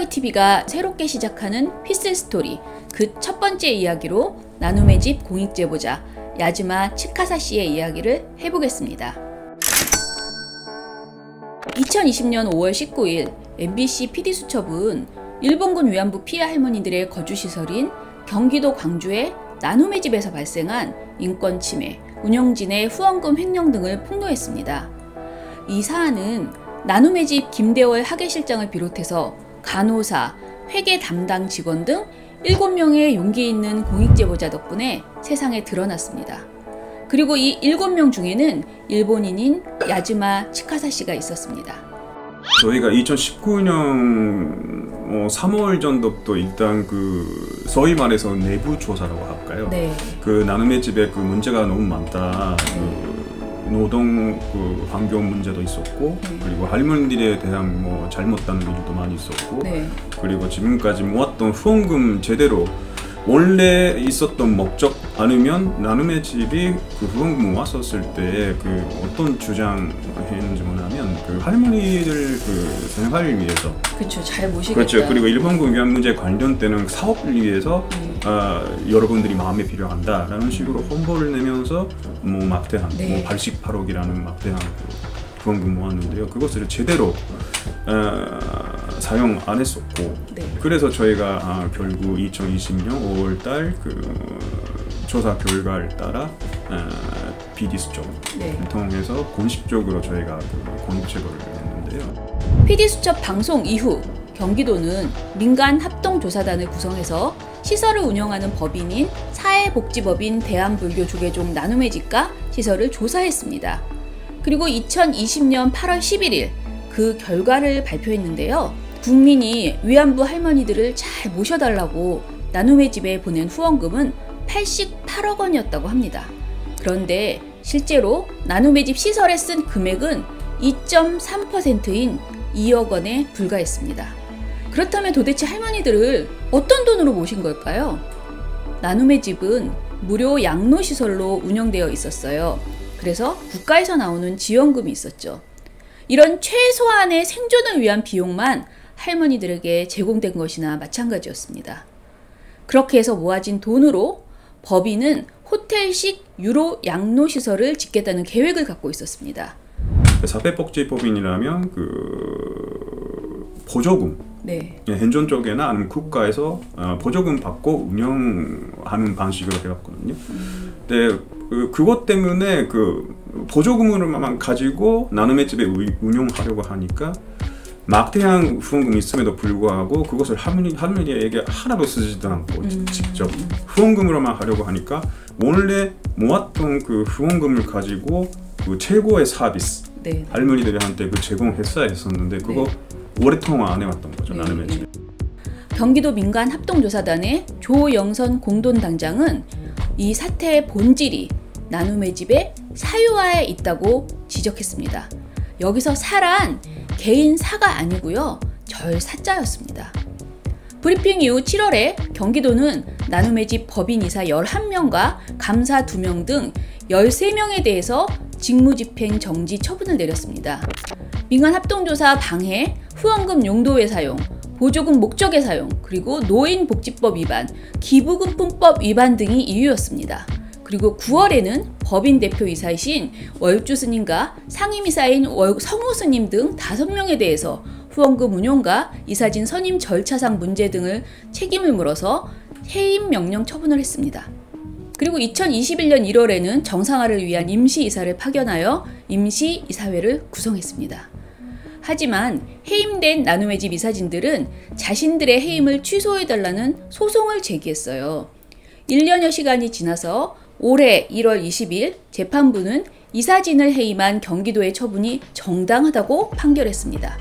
찌꺼기 TV가 새롭게 시작하는 피슬 스토리, 그 첫 번째 이야기로 나눔의 집 공익 제보자 야즈마 치카사 씨의 이야기를 해보겠습니다. 2020년 5월 19일 MBC PD수첩은 일본군 위안부 피해 할머니들의 거주시설인 경기도 광주의 나눔의 집에서 발생한 인권 침해, 운영진의 후원금 횡령 등을 폭로했습니다. 이 사안은 나눔의 집 김대월 학예실장을 비롯해서 간호사, 회계 담당 직원 등 7명의 용기 있는 공익제보자 덕분에 세상에 드러났습니다. 그리고 이 7명 중에는 일본인인 야즈마 치카사 씨가 있었습니다. 저희가 2019년 3월 정도부터 일단 소위 말해서 내부 조사라고 할까요? 네. 나눔의 집에 문제가 너무 많다. 노동 환경 문제도 있었고, 그리고 할머니들에 대한 잘못된 일도 많이 있었고, 네. 그리고 지금까지 모았던 후원금 제대로 원래 있었던 목적 아니면 나눔의 집이 후원금 모았었을 때 어떤 주장했는지 뭐냐면 할머니들 생활을 위해서, 그렇죠, 잘 모시겠다. 그렇죠. 그리고 일본군 위안 문제 관련되는 사업을 위해서 여러분들이 마음에 필요한다라는 식으로 홍보를 내면서 막대한 네. 88억이라는 막대한 후원금 모았는데요. 그것을 제대로 사용 안 했었고, 네. 그래서 저희가 결국 2020년 5월달 조사 결과를 따라 PD수첩 네. 통해서 공식적으로 저희가 공익제보를 했는데요. PD수첩 방송 이후 경기도는 민간 합동조사단을 구성해서 시설을 운영하는 법인인 사회복지법인 대한불교조계종 나눔의 집과 시설을 조사했습니다. 그리고 2020년 8월 11일 그 결과를 발표했는데요. 국민이 위안부 할머니들을 잘 모셔달라고 나눔의 집에 보낸 후원금은 88억 원이었다고 합니다. 그런데 실제로 나눔의 집 시설에 쓴 금액은 2.3%인 2억 원에 불과했습니다. 그렇다면 도대체 할머니들을 어떤 돈으로 모신 걸까요? 나눔의 집은 무료 양로시설로 운영되어 있었어요. 그래서 국가에서 나오는 지원금이 있었죠. 이런 최소한의 생존을 위한 비용만 할머니들에게 제공된 것이나 마찬가지였습니다. 그렇게 해서 모아진 돈으로 법인은 호텔식 유로 양로시설을 짓겠다는 계획을 갖고 있었습니다. 사회복지법인이라면 보조금, 네. 행정 쪽이나 아니면 국가에서 보조금 받고 운영하는 방식으로 해왔거든요. 근데 그것 때문에 보조금으로만 가지고 나눔의 집에 운영하려고 하니까 막대한 후원금이 있음에도 불구하고 그것을 할머니에게 하나도 쓰지도 않고 직접 후원금으로만 하려고 하니까 원래 모았던 후원금을 가지고 최고의 서비스, 네. 할머니들한테 제공했어야 했었는데 그거 네. 오랫동안 안 해왔던 거죠. 네. 나눔의 집. 경기도 민간 합동조사단의 조영선 공돈당장은 이 사태의 본질이 나눔의 집의 사유화에 있다고 지적했습니다. 여기서 사란 개인 사가 아니고요. 절사자였습니다. 브리핑 이후 7월에 경기도는 나눔의 집 법인이사 11명과 감사 2명 등 13명에 대해서 직무집행 정지 처분을 내렸습니다. 민간 합동조사 방해, 후원금 용도의 사용, 보조금 목적의 사용, 그리고 노인복지법 위반, 기부금품법 위반 등이 이유였습니다. 그리고 9월에는 법인 대표이사이신 월주 스님과 상임이사인 성우 스님 등 5명에 대해서 후원금 운용과 이사진 선임 절차상 문제 등을 책임을 물어서 해임 명령 처분을 했습니다. 그리고 2021년 1월에는 정상화를 위한 임시이사를 파견하여 임시이사회를 구성했습니다. 하지만 해임된 나눔의 집 이사진들은 자신들의 해임을 취소해달라는 소송을 제기했어요. 1년여 시간이 지나서 올해 1월 20일 재판부는 이사진을 해임한 경기도의 처분이 정당하다고 판결했습니다.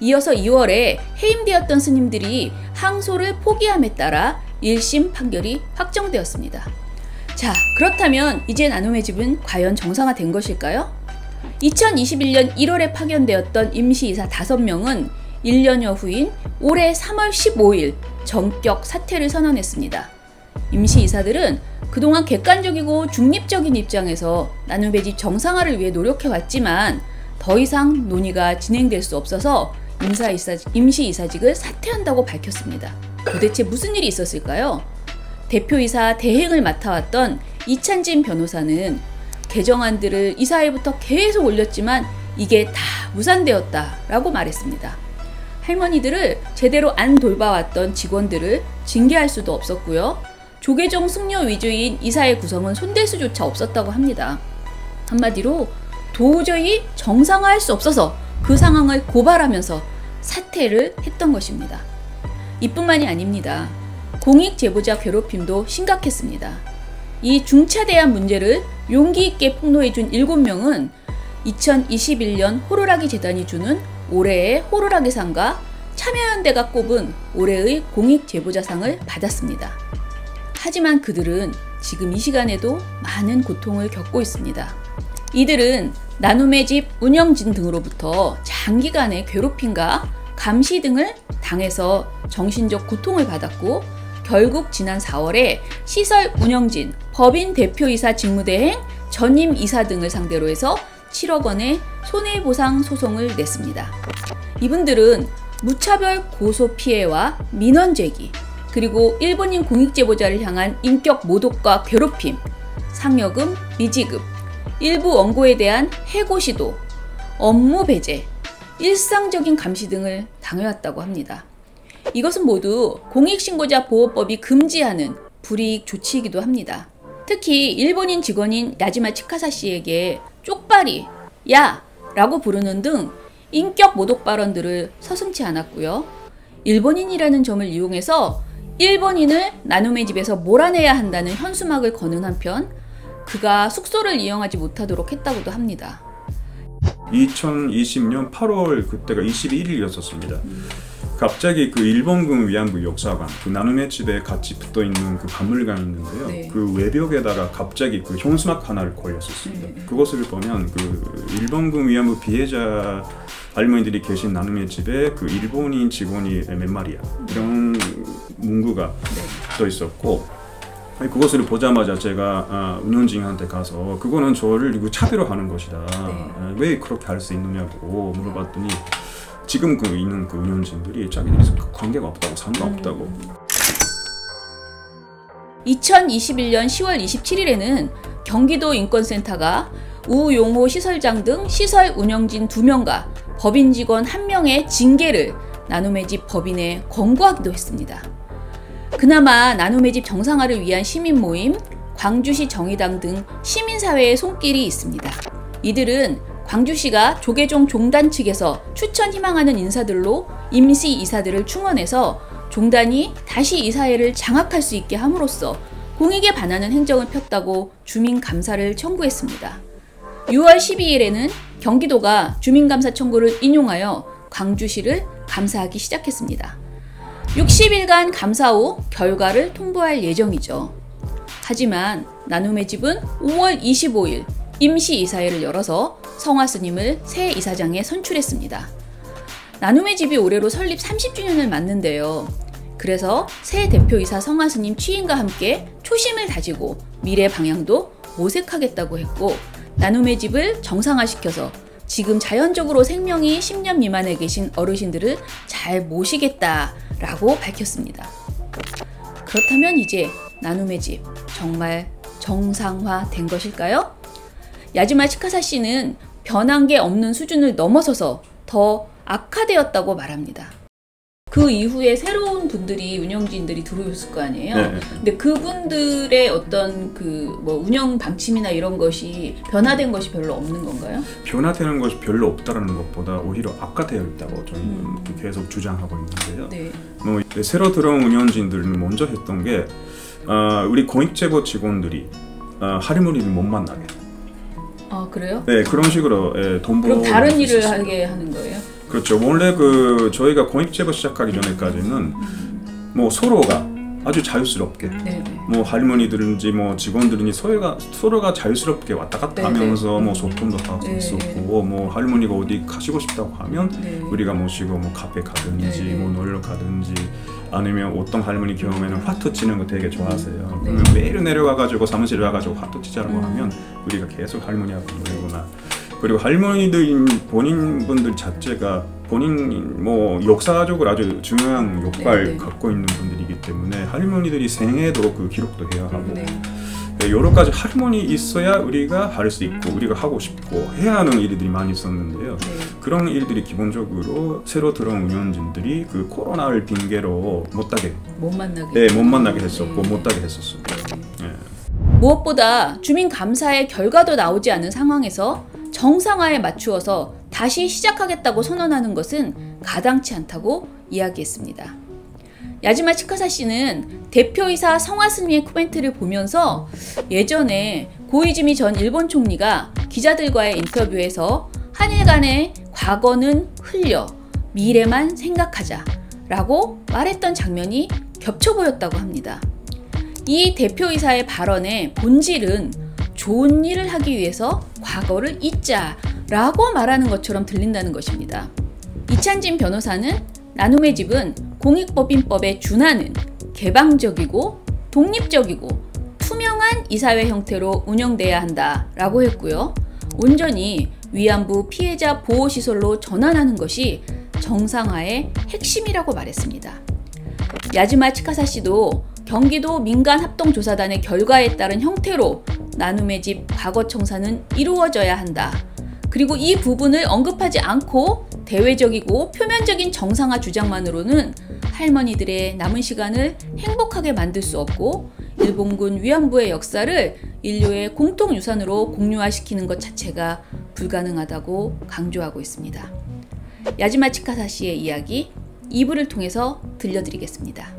이어서 2월에 해임되었던 스님들이 항소를 포기함에 따라 1심 판결이 확정되었습니다. 자, 그렇다면 이제 나눔의 집은 과연 정상화된 것일까요? 2021년 1월에 파견되었던 임시이사 5명은 1년여 후인 올해 3월 15일 전격 사퇴를 선언했습니다. 임시이사들은 그동안 객관적이고 중립적인 입장에서 나눔의 집 정상화를 위해 노력해왔지만 더 이상 논의가 진행될 수 없어서 임시이사직을 사퇴한다고 밝혔습니다. 도대체 무슨 일이 있었을까요? 대표이사 대행을 맡아왔던 이찬진 변호사는 개정안들을 이사회부터 계속 올렸지만 이게 다 무산되었다라고 말했습니다. 할머니들을 제대로 안 돌봐왔던 직원들을 징계할 수도 없었고요. 조계종 승려 위주인 이사회 구성은 손댈 수조차 없었다고 합니다. 한마디로 도저히 정상화할 수 없어서 그 상황을 고발하면서 사퇴를 했던 것입니다. 이뿐만이 아닙니다. 공익제보자 괴롭힘도 심각했습니다. 이 중차대한 문제를 용기 있게 폭로해준 7명은 2021년 호루라기 재단이 주는 올해의 호루라기 상과 참여연대가 꼽은 올해의 공익제보자상을 받았습니다. 하지만 그들은 지금 이 시간에도 많은 고통을 겪고 있습니다. 이들은 나눔의 집 운영진 등으로부터 장기간의 괴롭힘과 감시 등을 당해서 정신적 고통을 받았고 결국 지난 4월에 시설 운영진, 법인 대표이사 직무대행, 전임 이사 등을 상대로 해서 7억 원의 손해보상 소송을 냈습니다. 이분들은 무차별 고소 피해와 민원 제기, 그리고 일본인 공익제보자를 향한 인격 모독과 괴롭힘, 상여금 미지급, 일부 원고에 대한 해고 시도, 업무 배제, 일상적인 감시 등을 당해왔다고 합니다. 이것은 모두 공익신고자 보호법이 금지하는 불이익 조치이기도 합니다. 특히 일본인 직원인 야지마 치카사 씨에게 쪽발이, 야! 라고 부르는 등 인격 모독 발언들을 서슴지 않았고요. 일본인이라는 점을 이용해서 일본인을 나눔의 집에서 몰아내야 한다는 현수막을 거는 한편 그가 숙소를 이용하지 못하도록 했다고도 합니다. 2020년 8월 그때가 21일이었었습니다. 갑자기 그 일본군 위안부 역사관, 그 나눔의 집에 같이 붙어 있는 그 박물관이 있는데요. 네. 그 외벽에다가 갑자기 그 현수막 하나를 걸렸었습니다. 네. 그것을 보면 그 일본군 위안부 피해자 할머니들이 계신 나눔의 집에 그 일본인 직원이 몇 마리야 이런 문구가 써 있었고, 그것을 보자마자 제가 운영진한테 가서 그거는 저를 차별화하는 것이다. 네. 왜 그렇게 할 수 있느냐고 물어봤더니 지금 그 있는 그 운영진들이 자기들이 관계가 없다고, 상관없다고. 2021년 10월 27일에는 경기도 인권센터가 우용호 시설장 등 시설 운영진 2명과 법인 직원 1명의 징계를 나눔의 집 법인에 권고하기도 했습니다. 그나마 나눔의 집 정상화를 위한 시민 모임, 광주시 정의당 등 시민사회의 손길이 있습니다. 이들은 광주시가 조계종 종단 측에서 추천 희망하는 인사들로 임시 이사들을 충원해서 종단이 다시 이사회를 장악할 수 있게 함으로써 공익에 반하는 행정을 폈다고 주민감사를 청구했습니다. 6월 12일에는 경기도가 주민감사 청구를 인용하여 광주시를 감사하기 시작했습니다. 60일간 감사 후 결과를 통보할 예정이죠. 하지만 나눔의 집은 5월 25일 임시이사회를 열어서 성화 스님을 새 이사장에 선출했습니다. 나눔의 집이 올해로 설립 30주년을 맞는데요. 그래서 새 대표이사 성화 스님 취임과 함께 초심을 다지고 미래 방향도 모색하겠다고 했고, 나눔의 집을 정상화시켜서 지금 자연적으로 생명이 10년 미만에 계신 어르신들을 잘 모시겠다라고 밝혔습니다. 그렇다면 이제 나눔의 집 정말 정상화된 것일까요? 야지마 치카사 씨는 변한 게 없는 수준을 넘어서서 더 악화되었다고 말합니다. 그 이후에 새로운 분들이, 운영진들이 들어오셨을 거 아니에요? 네. 근데 그분들의 어떤 그 뭐 운영 방침이나 이런 것이 변화된 것이 별로 없는 건가요? 변화되는 것이 별로 없다는 것보다 오히려 악화되어 있다고 저는 계속 주장하고 있는데요. 네. 뭐 새로 들어온 운영진들은 먼저 했던 게 우리 공익제보 직원들이 할머니를 못 만나게. 아, 그래요? 네, 그런 식으로 돈 벌어. 그럼 다른 일을 하게 하는 거예요? 그렇죠. 원래 그 저희가 공익제보 시작하기 전에까지는 뭐 서로가 아주 자유스럽게 뭐 할머니들인지 뭐 직원들인지 서로가 자유스럽게 왔다 갔다 하면서 뭐 소통도 하고 있었고, 뭐 할머니가 어디 가시고 싶다고 하면 우리가 모시고 뭐 카페 가든지 뭐 놀러 가든지, 아니면 어떤 할머니 경우에는 화투 치는 거 되게 좋아하세요. 그러면 매일 내려가가지고 사무실에 와가지고 화투 치자라고 하면 우리가 계속 할머니하고 놀거나 그리고 할머니들 본인분들 자체가 본인 뭐 역사적으로 아주 중요한 역할을 갖고 있는 분들이기 때문에 할머니들이 생애도 그 기록도 해야 하고 여러 가지 할머니 있어야 우리가 할 수 있고 우리가 하고 싶고 해야 하는 일들이 많이 있었는데요. 그런 일들이 기본적으로 새로 들어온 운영진들이 그 코로나를 핑계로 못 만나게 했었고 못하게 했었어요. 무엇보다 주민 감사의 결과도 나오지 않은 상황에서 정상화에 맞추어서 다시 시작하겠다고 선언하는 것은 가당치 않다고 이야기했습니다. 야지마 치카사 씨는 대표이사 성화스님의 코멘트를 보면서 예전에 고이즈미 전 일본 총리가 기자들과의 인터뷰에서 한일 간의 과거는 흘려 미래만 생각하자 라고 말했던 장면이 겹쳐 보였다고 합니다. 이 대표이사의 발언의 본질은 좋은 일을 하기 위해서 과거를 잊자 라고 말하는 것처럼 들린다는 것입니다. 이찬진 변호사는 나눔의 집은 공익법인법에 준하는 개방적이고 독립적이고 투명한 이사회 형태로 운영돼야 한다라고 했고요. 온전히 위안부 피해자 보호시설로 전환하는 것이 정상화의 핵심이라고 말했습니다. 야지마 치카사 씨도 경기도 민간합동조사단의 결과에 따른 형태로 나눔의 집 과거 청산은 이루어져야 한다. 그리고 이 부분을 언급하지 않고 대외적이고 표면적인 정상화 주장만으로는 할머니들의 남은 시간을 행복하게 만들 수 없고 일본군 위안부의 역사를 인류의 공통유산으로 공유화시키는 것 자체가 불가능하다고 강조하고 있습니다. 야지마 치카사 씨의 이야기 2부를 통해서 들려드리겠습니다.